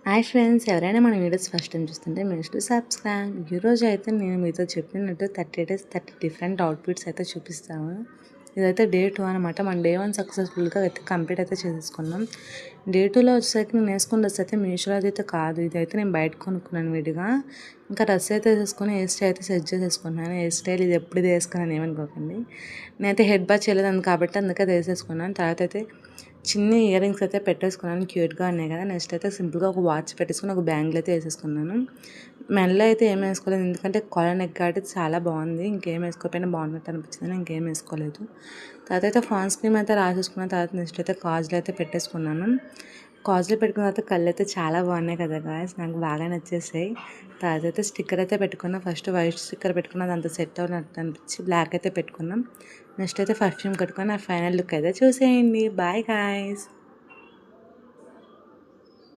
Hi friends, ఎవరైనా మన videos first time చూస్తుంటే మీరు సబ్స్క్రైబ్. ఈరోజు అయితే నేను మీతో చెప్పినట్టు 30 డేస్ 30 డిఫరెంట్ అవుట్ఫిట్స్ అయితే చూపిస్తాము. ఇదైతే డే 2 అనమాట. మన డే 1 సక్సెస్ఫుల్గా అయితే కంప్లీట్ అయితే చేసేసుకున్నాం. డే 2లో వచ్చేసరికి నేను వేసుకున్న డ్రెస్ అయితే మీషోలో అయితే కాదు, ఇదైతే నేను బయట కొనుక్కున్నాను విడిగా. ఇంకా డ్రెస్ అయితే వేసేసుకొని హెయిర్ స్టైల్ అయితే సెట్ చేసేసుకున్నాను. హెయిర్ స్టైల్ ఇది ఎప్పుడు ఇది వేసుకున్నాను ఏమనుకోకండి. నేనైతే హెడ్ బాత్ చేయలేదు కాబట్టి అందుకే అది వేసేసుకున్నాను. తర్వాత అయితే చిన్ని ఇయర్ రింగ్స్ అయితే పెట్టేసుకున్నాను, క్యూట్గా ఉన్నాయి కదా. నెక్స్ట్ అయితే సింపుల్గా ఒక వాచ్ పెట్టేసుకుని ఒక బ్యాంగిల్ అయితే వేసేసుకున్నాను. మెడలో అయితే ఏం వేసుకోలేదు, ఎందుకంటే కాలర్ నెక్ కాబట్టి చాలా బాగుంది. ఇంకేం వేసుకోకపోయినా బాగున్నట్టు అనిపించింది, ఇంకేం వేసుకోలేదు. తర్వాత అయితే ఫాన్స్ క్రీమ్ అయితే రాసేసుకున్న తర్వాత నెక్స్ట్ అయితే కాజులు అయితే పెట్టేసుకున్నాను. కాజులు పెట్టుకున్న తర్వాత కళ్ళు అయితే చాలా బాగున్నాయి కదా గాయస్, నాకు బాగా నచ్చేసాయి. తర్వాత అయితే స్టిక్కర్ అయితే పెట్టుకున్నాం. ఫస్ట్ వైట్ స్టిక్కర్ పెట్టుకున్నది అంత సెట్ అవునట్టు అనిపించి బ్లాక్ అయితే పెట్టుకున్నాం. నెక్స్ట్ అయితే పర్ఫ్యూమ్ కట్టుకొని ఆ ఫైనల్ లుక్ అయితే చూసేయండి. Bye guys.